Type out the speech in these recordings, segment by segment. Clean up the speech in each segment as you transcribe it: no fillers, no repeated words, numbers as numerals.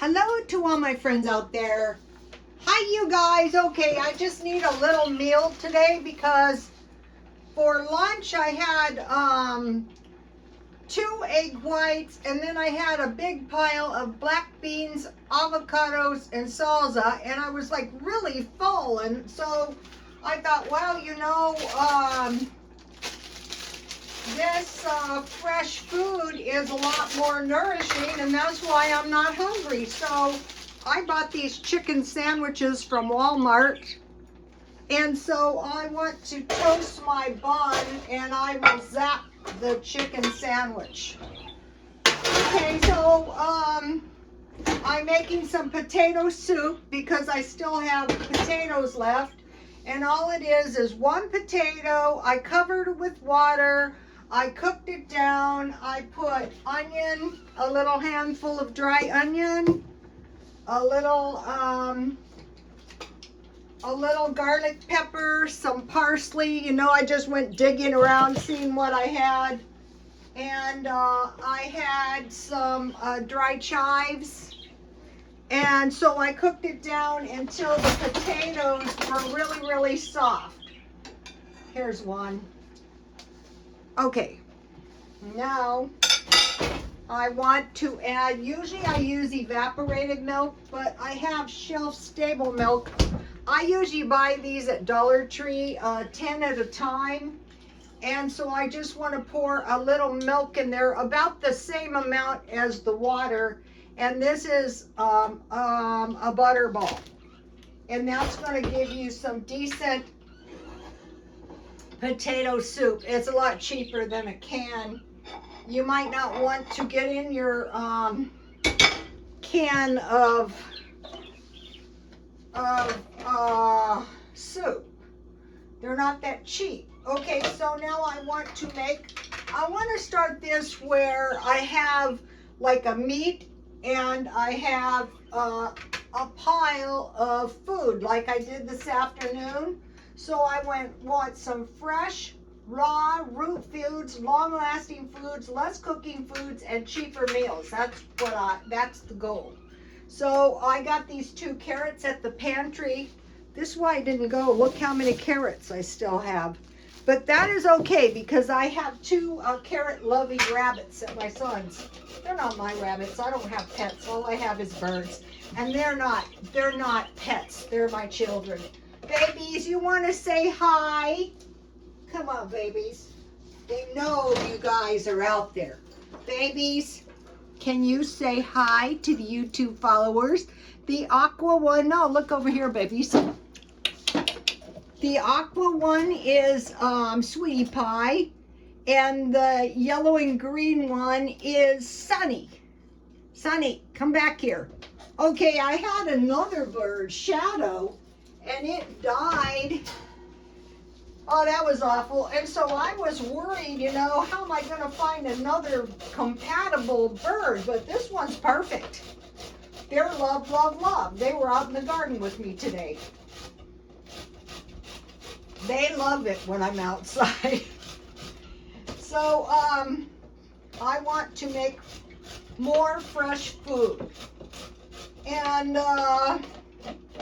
Hello to all my friends out there. Hi you guys. Okay, I just need a little meal today because for lunch I had 2 egg whites, and then I had a big pile of black beans, avocados, and salsa, and I was like really full. And so I thought, well, this fresh food is a lot more nourishing, and that's why I'm not hungry. So I bought these chicken sandwiches from Walmart, and so I want to toast my bun, and I will zap the chicken sandwich. Okay, so I'm making some potato soup because I still have potatoes left, and all it is 1 potato. I covered it with water. I cooked it down. I put onion, a little handful of dry onion, a little garlic pepper, some parsley. I just went digging around, seeing what I had. And I had some dry chives. And so I cooked it down until the potatoes were really, really soft. Here's one. Okay, now I want to add, usually I use evaporated milk, but I have shelf-stable milk. I usually buy these at Dollar Tree, 10 at a time. And so I just want to pour a little milk in there, about the same amount as the water. And this is a butterball. And that's going to give you some decent potato soup. It's a lot cheaper than a can. You might not want to get in your can of soup. They're not that cheap. Okay, so now I want to start this where I have like a meat, and I have a pile of food like I did this afternoon. So I want some fresh, raw, root foods, long-lasting foods, less cooking foods, and cheaper meals. That's the goal. So I got these 2 carrots at the pantry. This is why I didn't go. Look how many carrots I still have. But that is okay because I have 2 carrot-loving rabbits at my son's. They're not my rabbits. I don't have pets. All I have is birds. And they're not pets. They're my children. Babies, you want to say hi? Come on, babies. They know you guys are out there. Babies, can you say hi to the YouTube followers? The aqua one, no, look over here, babies. The aqua one is Sweetie Pie, and the yellow and green one is Sunny. Sunny, come back here. Okay, I had another bird, Shadow, and it died. Oh, that was awful. And so I was worried, how am I going to find another compatible bird? But this one's perfect. They're love, love, love. They were out in the garden with me today. They love it when I'm outside. So, I want to make more fresh food. And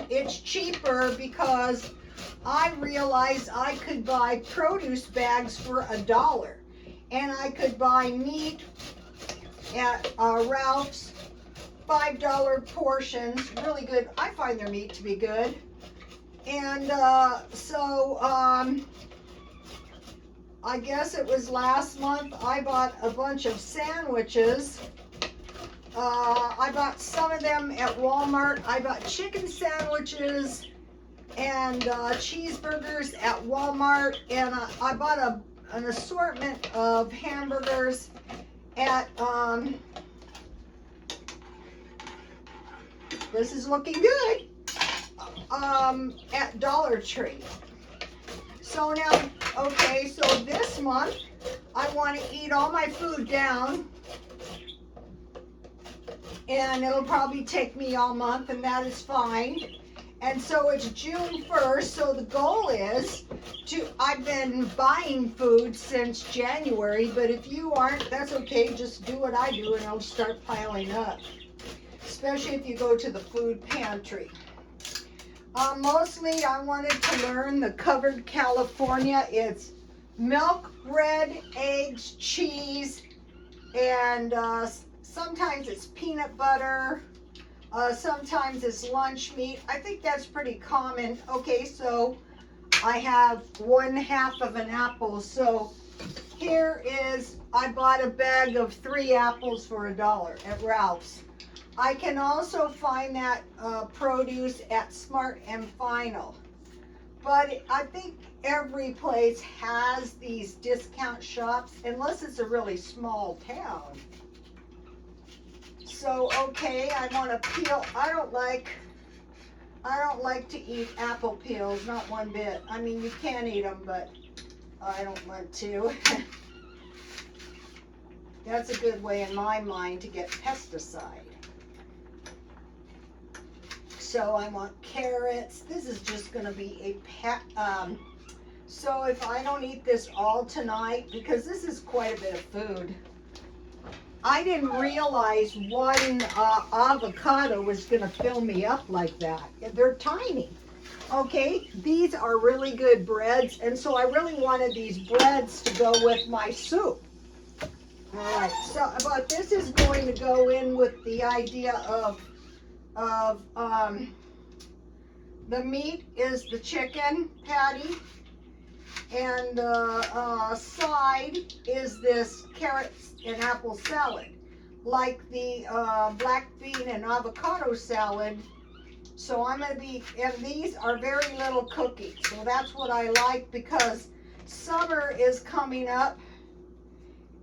it's cheaper because I realized I could buy produce bags for $1. And I could buy meat at Ralph's, $5 portions, really good. I find their meat to be good. And I guess it was last month I bought a bunch of sandwiches. I bought some of them at Walmart. I bought chicken sandwiches and cheeseburgers at Walmart, and I bought an assortment of hamburgers at this is looking good, at Dollar Tree. So now, okay, so this month I want to eat all my food down, and it'll probably take me all month, and that is fine. And so it's June 1st, so the goal is I've been buying food since January, but if you aren't, that's okay, just do what I do and it'll start piling up. especially if you go to the food pantry. Mostly I wanted to learn the covered California. It's milk, bread, eggs, cheese, and sometimes it's peanut butter. Sometimes it's lunch meat. I think that's pretty common. Okay, so I have 1/2 of an apple. So here is, I bought a bag of 3 apples for $1 at Ralph's. I can also find that produce at Smart and Final. But I think every place has these discount shops, unless it's a really small town. So, okay, I want to peel. I don't like to eat apple peels, not one bit. I mean, you can eat them, but I don't want to. That's a good way in my mind to get pesticide. So I want carrots. This is just going to be a pack. So if I don't eat this all tonight, because this is quite a bit of food. I didn't realize one avocado was going to fill me up like that. They're tiny. Okay, these are really good breads, and so I really wanted these breads to go with my soup. All right, so but this is going to go in with the idea of the meat is the chicken patty, and the side is this carrots and apple salad, like the black bean and avocado salad. So I'm going to be, and these are very little cookies, so that's what I like, because summer is coming up.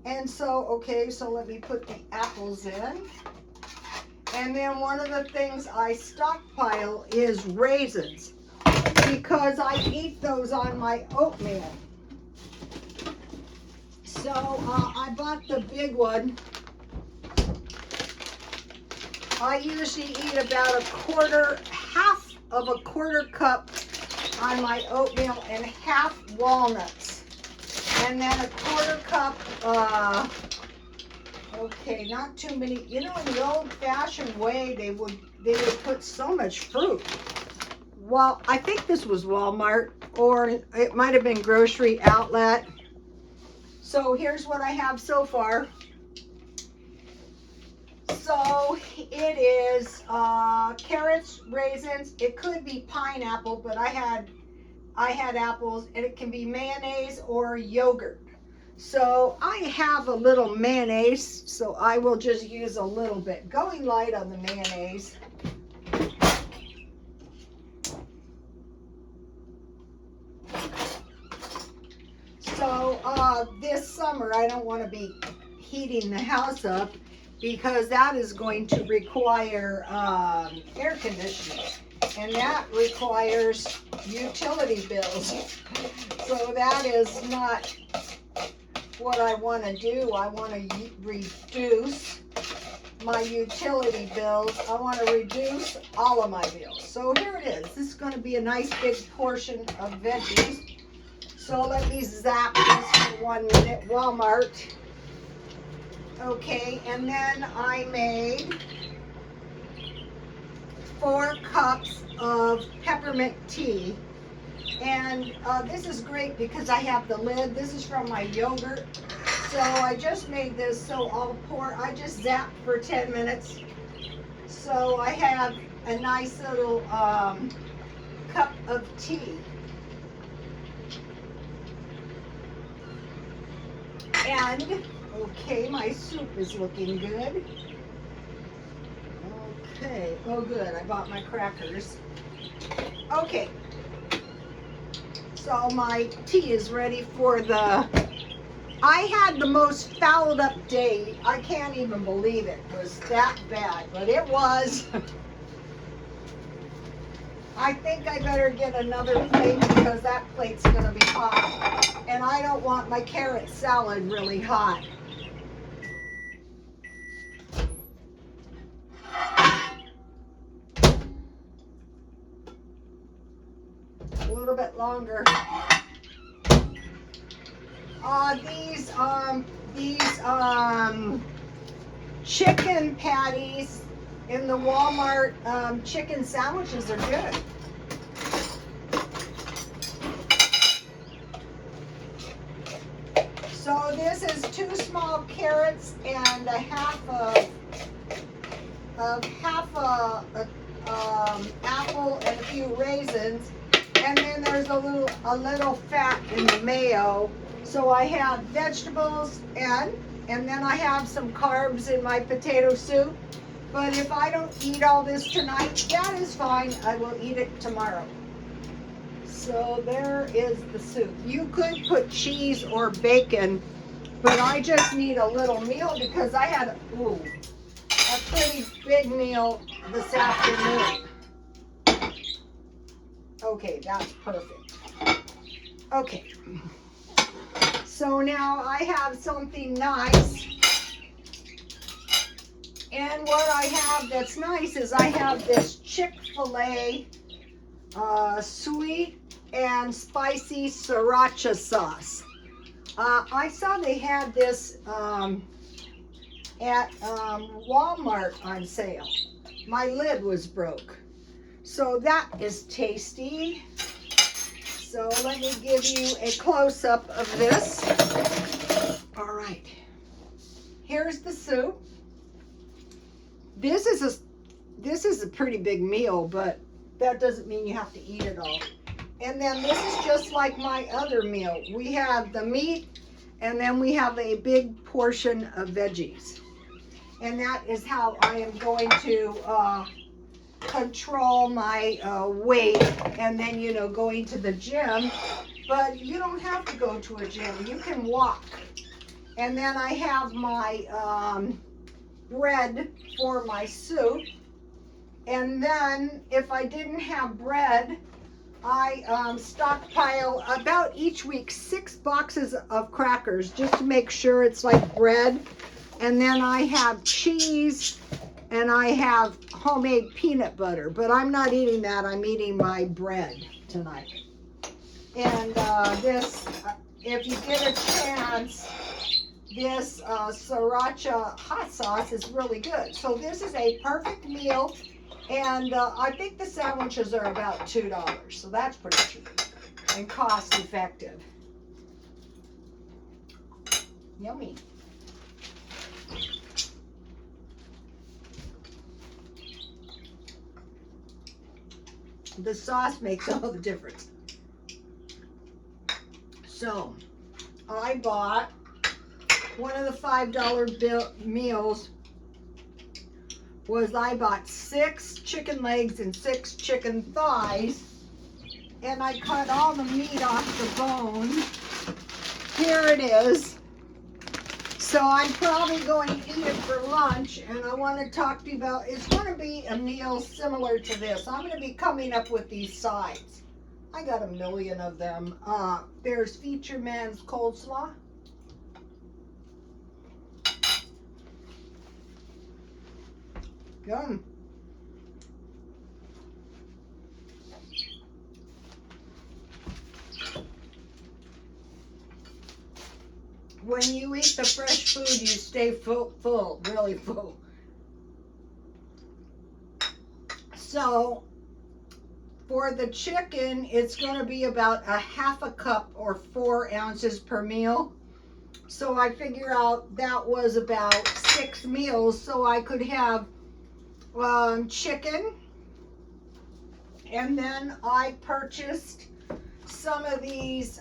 And so, okay, so let me put the apples in. And then one of the things I stockpile is raisins, because I eat those on my oatmeal. So I bought the big one. I usually eat about half of a quarter cup on my oatmeal, and half walnuts. And then a quarter cup, okay, not too many. You know, in the old-fashioned way, they would put so much fruit. Well, I think this was Walmart, or it might have been Grocery Outlet. So here's what I have so far. So it is carrots, raisins. It could be pineapple, but I had apples, and it can be mayonnaise or yogurt. So I have a little mayonnaise, so I will just use a little bit. Going light on the mayonnaise. So this summer I don't want to be heating the house up, because that is going to require air conditioning, and that requires utility bills. So that is not what I want to do. I want to reduce my utility bills. I want to reduce all of my bills. So here it is. This is going to be a nice big portion of veggies. So let me zap this for 1 minute. Walmart. Okay, and then I made 4 cups of peppermint tea. And this is great because I have the lid. This is from my yogurt. So I just made this, so I just zap for 10 minutes. So I have a nice little cup of tea. And, okay, my soup is looking good. Okay, oh good, I bought my crackers. Okay, so my tea is ready for I had the most fouled up day. I can't even believe it was that bad, but it was. I think I better get another plate, because that plate's gonna be hot. And I don't want my carrot salad really hot. A little bit longer. These chicken patties, in the Walmart chicken sandwiches are good. So this is 2 small carrots and a half apple and a few raisins, and then there's a little fat in the mayo. So I have vegetables and then I have some carbs in my potato soup. But if I don't eat all this tonight, that is fine. I will eat it tomorrow. So there is the soup. You could put cheese or bacon, but I just need a little meal because I had a pretty big meal this afternoon. Okay, that's perfect. Okay. So now I have something nice. And what I have that's nice is I have this Chick-fil-A sweet and spicy sriracha sauce. I saw they had this at Walmart on sale. My lid was broke. So that is tasty. So let me give you a close-up of this. All right. Here's the soup. This is a pretty big meal, but that doesn't mean you have to eat it all. And then this is just like my other meal. We have the meat, and then we have a big portion of veggies. And that is how I am going to control my weight, and then, you know, going to the gym. But you don't have to go to a gym. You can walk. And then I have my bread for my soup. And then if I didn't have bread, I stockpile about each week 6 boxes of crackers just to make sure it's like bread. And then I have cheese and I have homemade peanut butter, but I'm not eating that. I'm eating my bread tonight. And this, if you get a chance, this sriracha hot sauce is really good. So this is a perfect meal. And I think the sandwiches are about $2, so that's pretty cheap and cost effective. Yummy. The sauce makes all the difference. So I bought one of the $5 meals. I bought 6 chicken legs and 6 chicken thighs, and I cut all the meat off the bone. Here it is. So I'm probably going to eat it for lunch, and I want to talk to you about, it's going to be a meal similar to this. I'm going to be coming up with these sides. I got a million of them. There's Feature Man's coleslaw. Yum. When you eat the fresh food, you stay full, really full. So for the chicken, it's going to be about a half a cup or 4 ounces per meal. So I figure out that was about 6 meals, so I could have chicken, and then I purchased some of these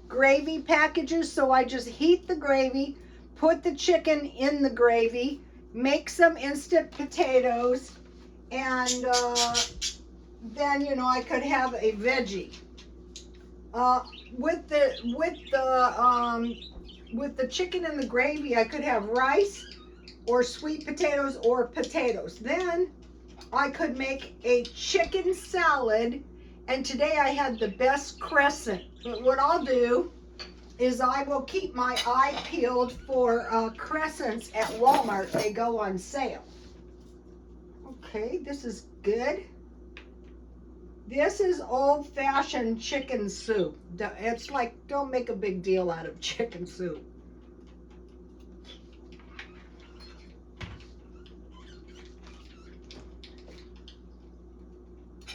gravy packages. So I just heat the gravy, put the chicken in the gravy, make some instant potatoes, and then, you know, I could have a veggie. With the chicken and the gravy, I could have rice or sweet potatoes or potatoes. Then I could make a chicken salad, and today I had the best crescent. But what I'll do is I will keep my eye peeled for crescents at Walmart. They go on sale. Okay, this is good. This is old-fashioned chicken soup. It's like, don't make a big deal out of chicken soup.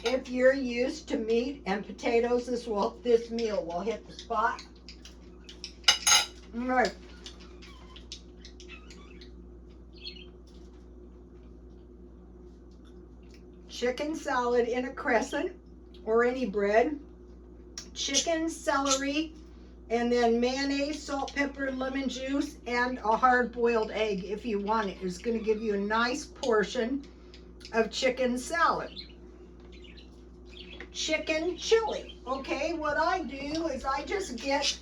If you're used to meat and potatoes, this meal will hit the spot. All right. Chicken salad in a crescent or any bread. Chicken, celery, and then mayonnaise, salt, pepper, lemon juice, and a hard-boiled egg if you want it. It's going to give you a nice portion of chicken salad. Chicken chili. Okay, what I do is I just get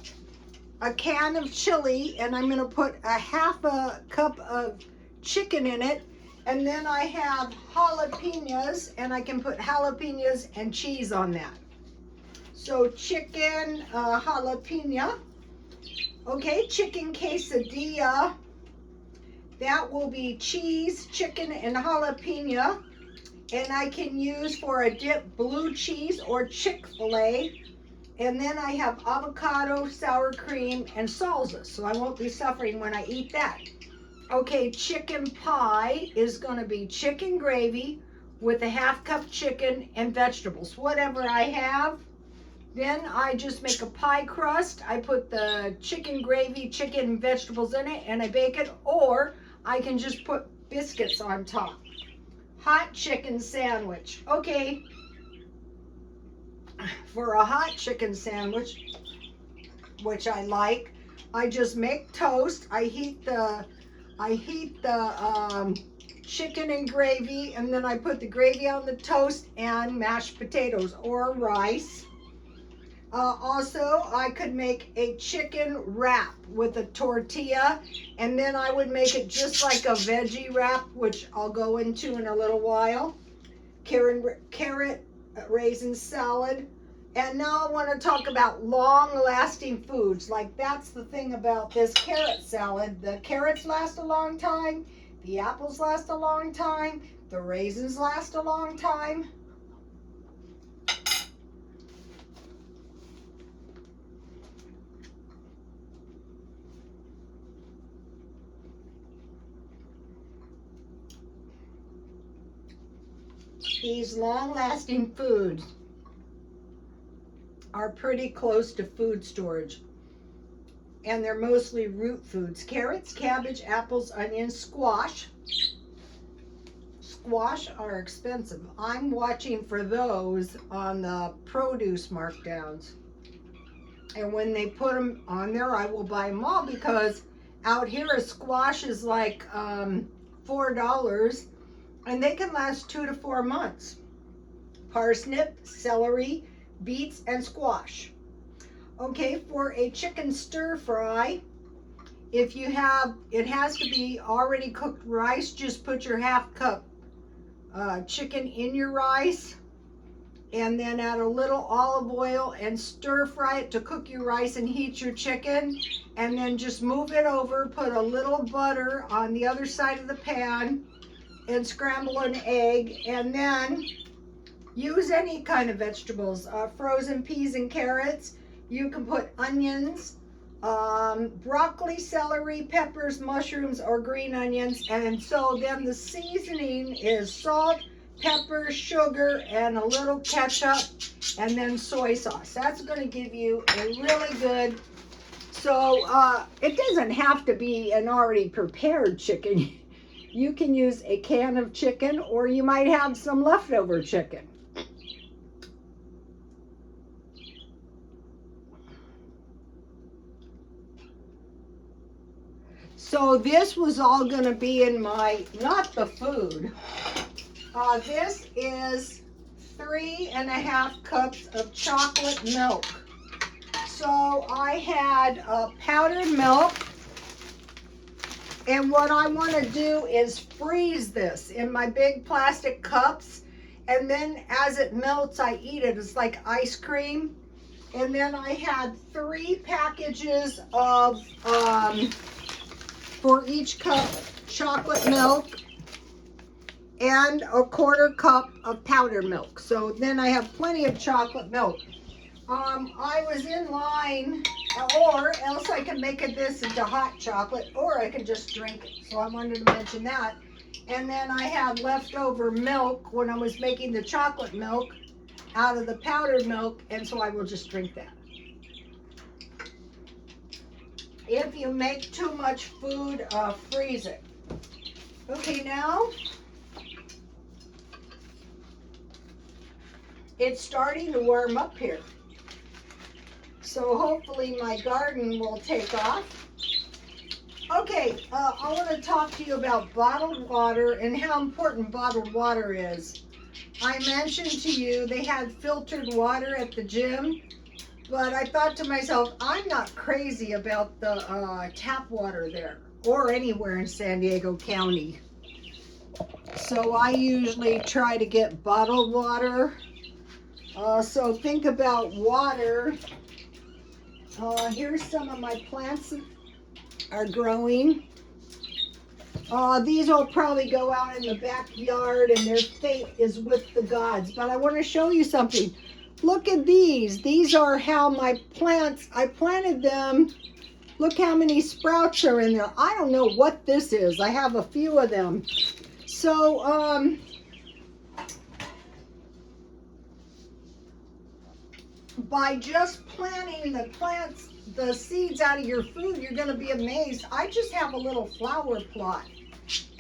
a can of chili and I'm going to put a half a cup of chicken in it, and then I have jalapenos and I can put jalapenos and cheese on that. So chicken jalapeno. Okay, chicken quesadilla. That will be cheese, chicken, and jalapeno. And I can use for a dip blue cheese or Chick-fil-A. And then I have avocado, sour cream, and salsa. So I won't be suffering when I eat that. Okay, chicken pie is going to be chicken gravy with a half cup chicken and vegetables, whatever I have. Then I just make a pie crust. I put the chicken gravy, chicken, and vegetables in it, and I bake it. Or I can just put biscuits on top. Hot chicken sandwich. Okay, for a hot chicken sandwich, which I like, I just make toast. I heat the chicken and gravy, and then I put the gravy on the toast and mashed potatoes or rice. Also, I could make a chicken wrap with a tortilla, and then I would make it just like a veggie wrap, which I'll go into in a little while. Carrot raisin salad. And now I want to talk about long-lasting foods. Like, that's the thing about this carrot salad. The carrots last a long time. The apples last a long time. The raisins last a long time. These long-lasting foods are pretty close to food storage, and they're mostly root foods. Carrots, cabbage, apples, onions, squash. Squash are expensive. I'm watching for those on the produce markdowns, and when they put them on there, I will buy them all, because out here a squash is like $4, and they can last 2 to 4 months. Parsnip, celery, beets, and squash. Okay, for a chicken stir fry, if you have, it has to be already cooked rice. Just put your half cup chicken in your rice, and then add a little olive oil and stir fry it to cook your rice and heat your chicken, and then just move it over, put a little butter on the other side of the pan, and scramble an egg, and then use any kind of vegetables, frozen peas and carrots. You can put onions, broccoli, celery, peppers, mushrooms, or green onions. And so then the seasoning is salt, pepper, sugar, and a little ketchup, and then soy sauce. That's going to give you a really good, so it doesn't have to be an already prepared chicken. You can use a can of chicken, or you might have some leftover chicken. So this was all going to be in my, not the food. This is 3.5 cups of chocolate milk. So I had powdered milk. And what I want to do is freeze this in my big plastic cups. And then as it melts, I eat it. It's like ice cream. And then I had 3 packages of, for each cup, chocolate milk and a 1/4 cup of powdered milk. So then I have plenty of chocolate milk. I was in line, or else I can make this into hot chocolate, or I can just drink it. So I wanted to mention that. And then I had leftover milk when I was making the chocolate milk. out of the powdered milk, and so I will just drink that. If you make too much food, freeze it. Okay, now it's starting to warm up here. So hopefully my garden will take off. Okay, I want to talk to you about bottled water and how important bottled water is. I mentioned to you they had filtered water at the gym, but I thought to myself, I'm not crazy about the tap water there or anywhere in San Diego County. So I usually try to get bottled water. So think about water. Here's some of my plants that are growing. These will probably go out in the backyard and their fate is with the gods. But I want to show you something. Look at these. These are how my plants, I planted them. Look how many sprouts are in there. I don't know what this is. I have a few of them. So, by just planting the plants, the seeds out of your food, you're going to be amazed. I just have a little flower plot,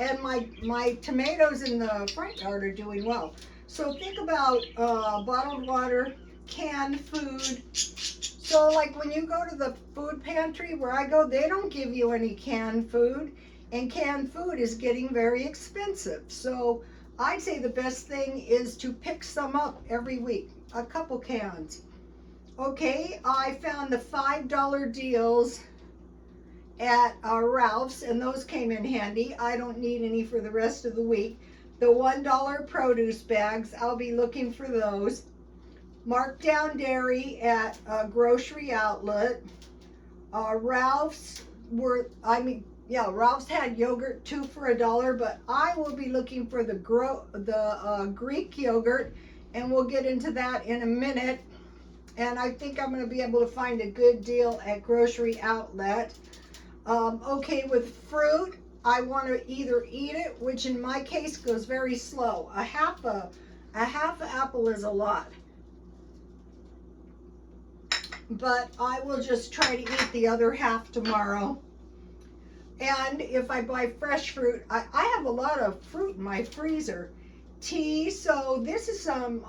and my tomatoes in the front yard are doing well. So think about bottled water, canned food. So like when you go to the food pantry where I go, they don't give you any canned food, and canned food is getting very expensive. So I'd say the best thing is to pick some up every week, a couple cans. Okay, I found the $5 deals at Ralph's, and those came in handy. I don't need any for the rest of the week. The $1 produce bags, I'll be looking for those. Markdown dairy at a grocery outlet. Ralph's Ralph's had yogurt 2 for $1, but I will be looking for the Greek yogurt, and we'll get into that in a minute. And I think I'm going to be able to find a good deal at grocery outlet. Okay, with fruit, I want to either eat it, which in my case goes very slow. A half apple is a lot. But I will just try to eat the other half tomorrow. And if I buy fresh fruit, I have a lot of fruit in my freezer. Tea, so this is some,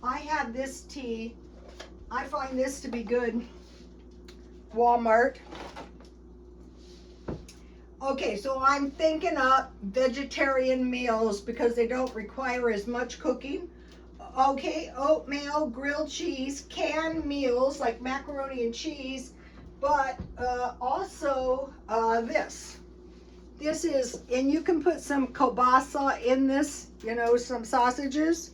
I have this tea. I find this to be good. Walmart. Okay, so I'm thinking up vegetarian meals because they don't require as much cooking. Okay, oatmeal, grilled cheese, canned meals like macaroni and cheese, but also this. This is, and you can put some kielbasa in this, you know, some sausages.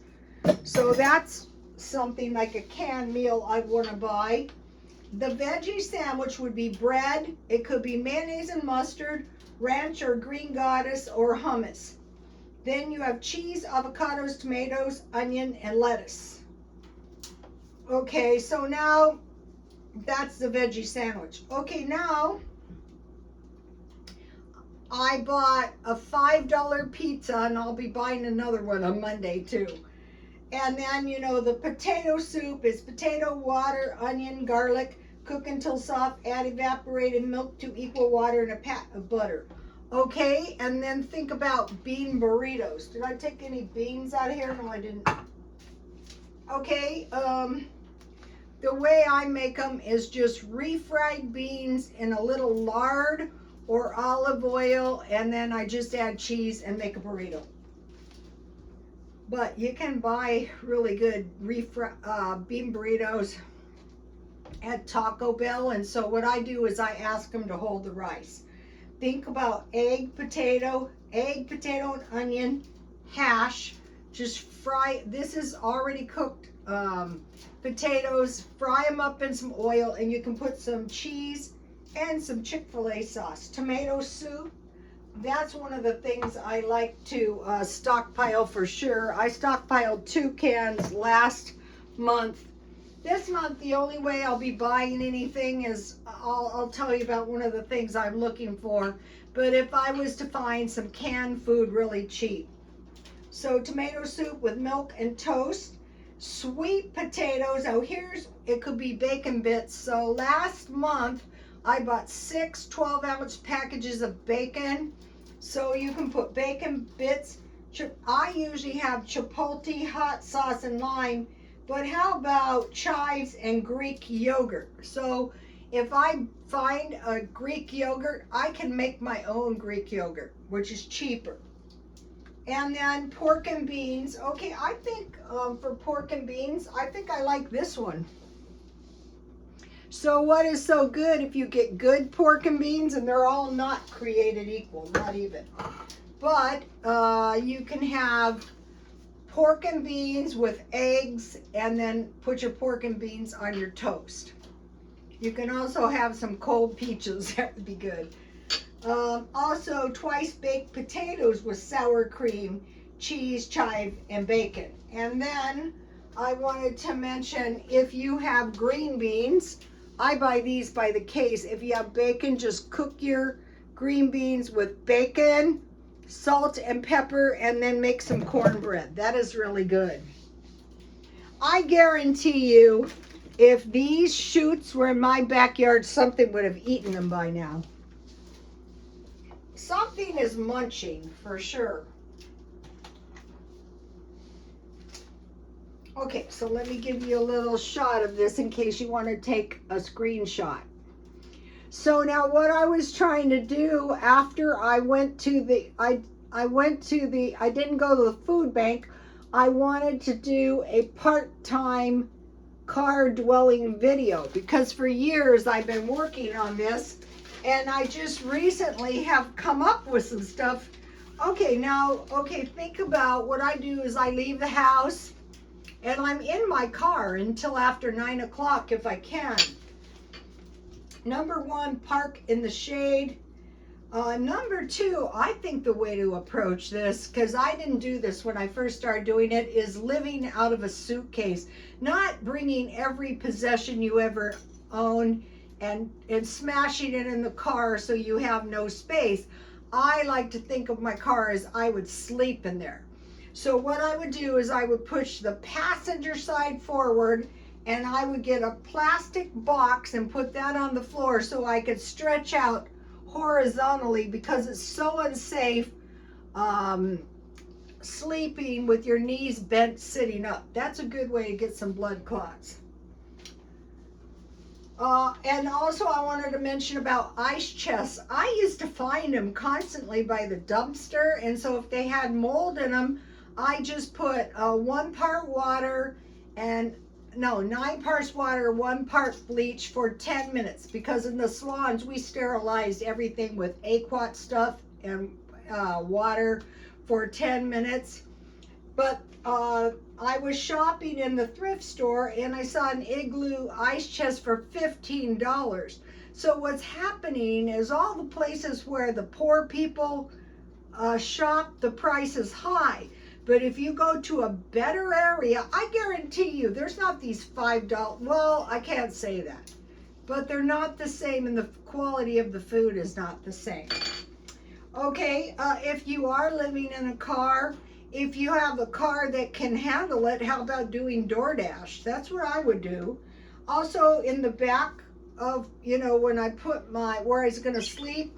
So that's something like a canned meal I'd want to buy. The veggie sandwich would be bread. It could be mayonnaise and mustard, ranch or green goddess, or hummus. Then you have cheese, avocados, tomatoes, onion, and lettuce. Okay, so now that's the veggie sandwich. Okay, now I bought a $5 pizza, and I'll be buying another one on Monday too. And then, you know, the potato soup is potato, water, onion, garlic, cook until soft, add evaporated milk to equal water and a pat of butter. Okay, and then think about bean burritos. Did I take any beans out of here? No, I didn't. Okay, the way I make them is just refried beans in a little lard or olive oil, and then I just add cheese and make a burrito. But you can buy really good bean burritos at Taco Bell. And so what I do is I ask them to hold the rice. Think about egg, potato, and onion, hash. Just fry. This is already cooked potatoes. Fry them up in some oil, and you can put some cheese and some Chick-fil-A sauce. Tomato soup. That's one of the things I like to stockpile for sure. I stockpiled 2 cans last month. This month, the only way I'll be buying anything is I'll tell you about one of the things I'm looking for. But if I was to find some canned food really cheap. So tomato soup with milk and toast. sweet potatoes. Now it could be bacon bits. So last month I bought 6 12-ounce packages of bacon. So you can put bacon bits. I usually have chipotle, hot sauce, and lime. But how about chives and Greek yogurt? So if I find a Greek yogurt, I can make my own Greek yogurt, which is cheaper. And then pork and beans. Okay, I think for pork and beans, I think I like this one. So what is so good if you get good pork and beans, and they're all not created equal, not even. But you can have pork and beans with eggs, and then put your pork and beans on your toast. You can also have some cold peaches. That would be good. Also, twice baked potatoes with sour cream, cheese, chive, and bacon. And then I wanted to mention, if you have green beans, I buy these by the case. If you have bacon, just cook your green beans with bacon, salt, and pepper, and then make some cornbread. That is really good. I guarantee you, if these shoots were in my backyard, something would have eaten them by now. Something is munching for sure. Okay, so let me give you a little shot of this in case you want to take a screenshot. So now what I was trying to do after I went to the, I didn't go to the food bank. I wanted to do a part-time car dwelling video because for years I've been working on this. And I just recently have come up with some stuff. Okay, think about what I do is I leave the house and I'm in my car until after 9 o'clock if I can. Number 1, park in the shade. Number 2, I think the way to approach this, because I didn't do this when I first started doing it, is living out of a suitcase. Not bringing every possession you ever own and smashing it in the car so you have no space. I like to think of my car as I would sleep in there. So what I would do is I would push the passenger side forward, and I would get a plastic box and put that on the floor so I could stretch out horizontally, because it's so unsafe sleeping with your knees bent sitting up. That's a good way to get some blood clots. And also I wanted to mention about ice chests. I used to find them constantly by the dumpster, and so if they had mold in them, I just put 1 part water and 9 parts water, 1 part bleach for 10 minutes, because in the salons we sterilized everything with aquat stuff and water for 10 minutes. But I was shopping in the thrift store and I saw an Igloo ice chest for $15. So what's happening is all the places where the poor people shop, the price is high. But if you go to a better area, I guarantee you there's not these $5, well, I can't say that, but they're not the same, and the quality of the food is not the same. Okay, if you are living in a car, if you have a car that can handle it, how about doing DoorDash? That's what I would do. Also in the back of, when I put where I was gonna sleep,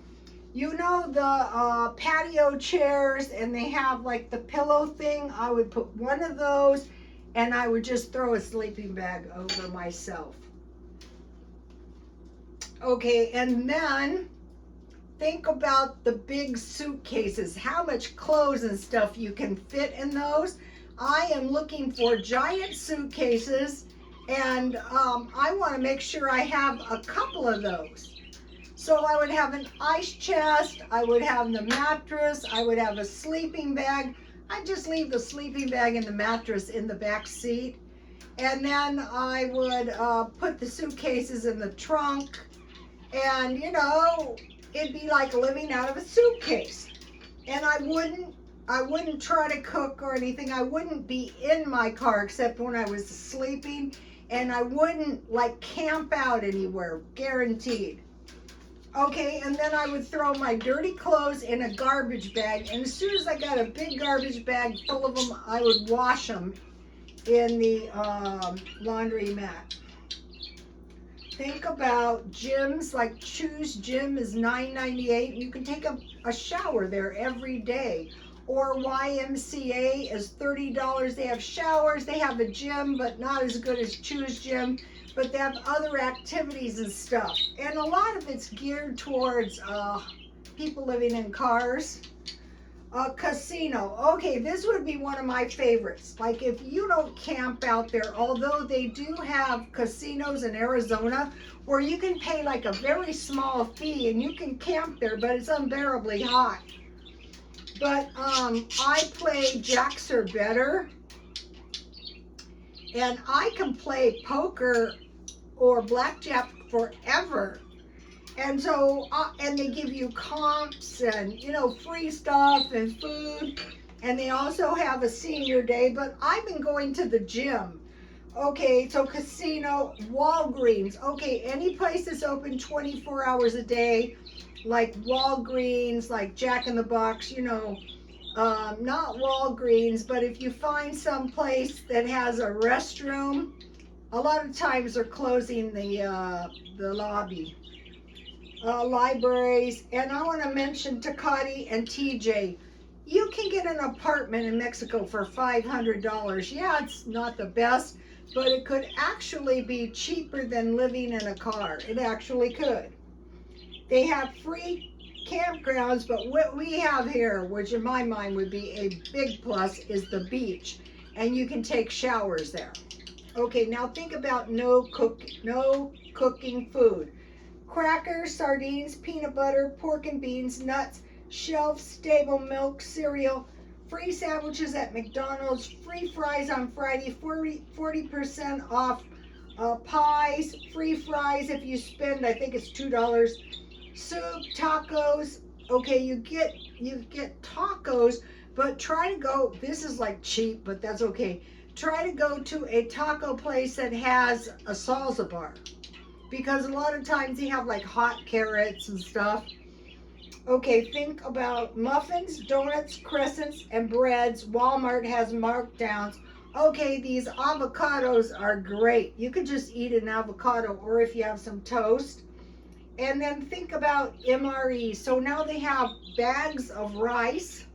the patio chairs, and they have like the pillow thing, I would put one of those and I would just throw a sleeping bag over myself. Okay, and then think about the big suitcases, how much clothes and stuff you can fit in those. I am looking for giant suitcases, and I want to make sure I have a couple of those. So I would have an ice chest, I would have the mattress, I would have a sleeping bag. I just leave the sleeping bag and the mattress in the back seat. And then I would put the suitcases in the trunk, and it'd be like living out of a suitcase. And I wouldn't try to cook or anything. I wouldn't be in my car except when I was sleeping, and I wouldn't like camp out anywhere, guaranteed. Okay, and then I would throw my dirty clothes in a garbage bag, and as soon as I got a big garbage bag full of them, I would wash them in the laundromat. Think about gyms, like Choose Gym is $9.98. You can take a shower there every day. Or YMCA is $30. They have showers, they have a gym, but not as good as Choose Gym. But they have other activities and stuff. And a lot of it's geared towards people living in cars. Casino. Okay, this would be one of my favorites. Like if you don't camp out there, although they do have casinos in Arizona where you can pay like a very small fee and you can camp there, but it's unbearably hot. But I play jacks or better, and I can play poker or blackjack forever. And so, and they give you comps and, you know, free stuff and food. And they also have a senior day, but I've been going to the gym. Okay, so casino, Walgreens. Okay, any place that's open 24 hours a day, like Walgreens, like Jack in the Box, you know, not Walgreens, but if you find some place that has a restroom, a lot of times they're closing the lobby. Libraries, and I want to mention Tecate and TJ. You can get an apartment in Mexico for $500. Yeah, it's not the best, but it could actually be cheaper than living in a car. It actually could. They have free campgrounds, but what we have here, which in my mind would be a big plus, is the beach, and you can take showers there. Okay, now think about no cooking food. Crackers, sardines, peanut butter, pork and beans, nuts, shelf-stable milk, cereal, free sandwiches at McDonald's, free fries on Friday, 40% off pies, free fries if you spend, I think it's $2. Soup, tacos. Okay, you get tacos, but try to go, this is like cheap, but that's okay. Try to go to a taco place that has a salsa bar, because a lot of times they have like hot carrots and stuff. Okay, think about muffins, donuts, crescents, and breads. Walmart has markdowns. Okay, these avocados are great. You could just eat an avocado, or if you have some toast. And then think about MRE. So now they have bags of rice.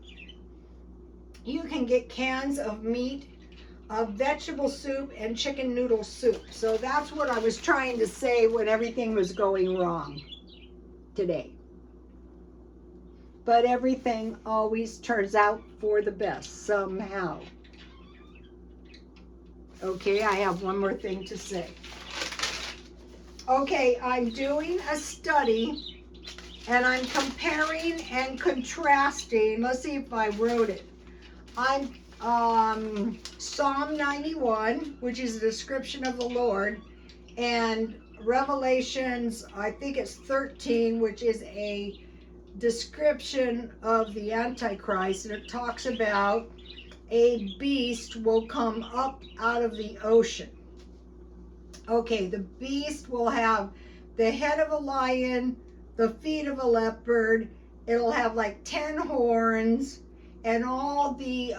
You can get cans of meat, vegetable soup, and chicken noodle soup. So that's what I was trying to say when everything was going wrong today. But everything always turns out for the best somehow. Okay, I have one more thing to say. Okay, I'm doing a study and I'm comparing and contrasting. Let's see if I wrote it. I'm Psalm 91, which is a description of the Lord, and Revelations, I think it's 13, which is a description of the Antichrist, and it talks about a beast will come up out of the ocean. Okay, the beast will have the head of a lion, the feet of a leopard, it'll have like 10 horns, and all the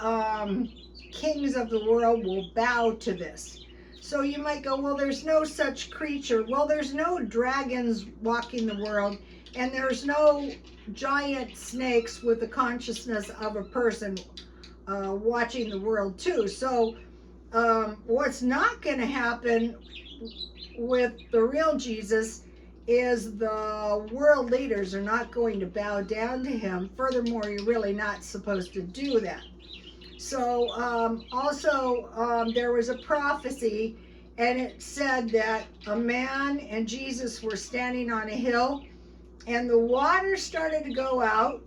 kings of the world will bow to this. So you might go, well, there's no such creature. Well, there's no dragons walking the world, and there's no giant snakes with the consciousness of a person watching the world too. So what's not going to happen with the real Jesus is the world leaders are not going to bow down to him. Furthermore, you're really not supposed to do that. So also there was a prophecy, and it said that a man and Jesus were standing on a hill, and the water started to go out,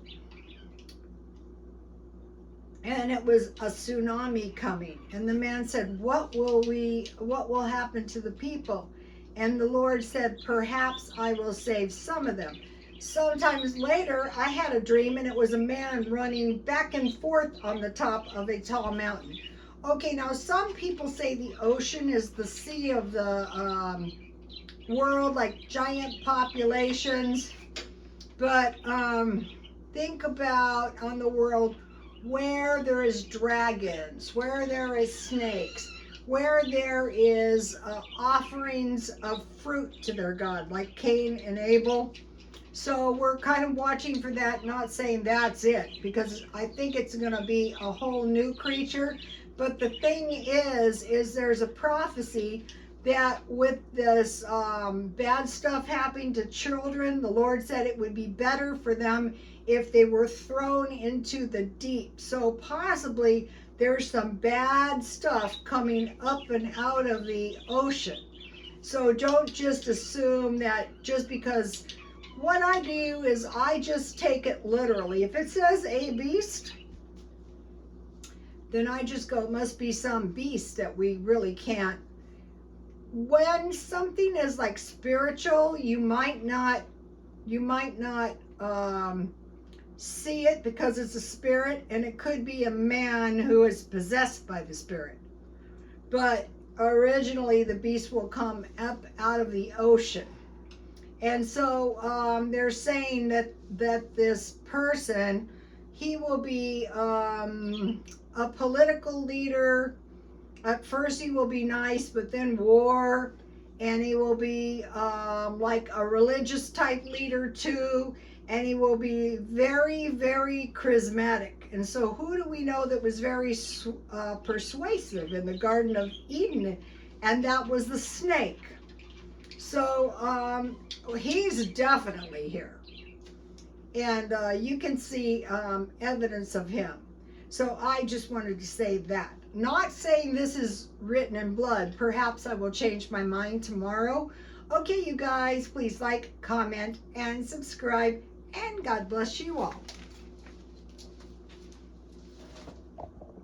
and it was a tsunami coming. And the man said, what will happen to the people? And the Lord said, perhaps I will save some of them. Sometimes later, I had a dream, and it was a man running back and forth on the top of a tall mountain. Okay, now some people say the ocean is the sea of the world, like giant populations. But think about on the world where there is dragons, where there is snakes, where there is offerings of fruit to their God, like Cain and Abel. So we're kind of watching for that, not saying that's it, because I think it's going to be a whole new creature. But the thing is there's a prophecy that with this bad stuff happening to children, the Lord said it would be better for them if they were thrown into the deep. So possibly there's some bad stuff coming up and out of the ocean. So don't just assume that just because. What I do is I just take it literally. If it says a beast, then I just go, it must be some beast that we really can't. When something is like spiritual, you might not see it because it's a spirit, and it could be a man who is possessed by the spirit. But originally the beast will come up out of the ocean. And so they're saying that this person, he will be a political leader. At first he will be nice, but then war. And he will be like a religious type leader too. And he will be very, very charismatic. And so who do we know that was very persuasive in the Garden of Eden? And that was the snake. So he's definitely here, and you can see evidence of him. So I just wanted to say that. Not saying this is written in blood. Perhaps I will change my mind tomorrow. Okay, you guys, please like, comment, and subscribe, and God bless you all.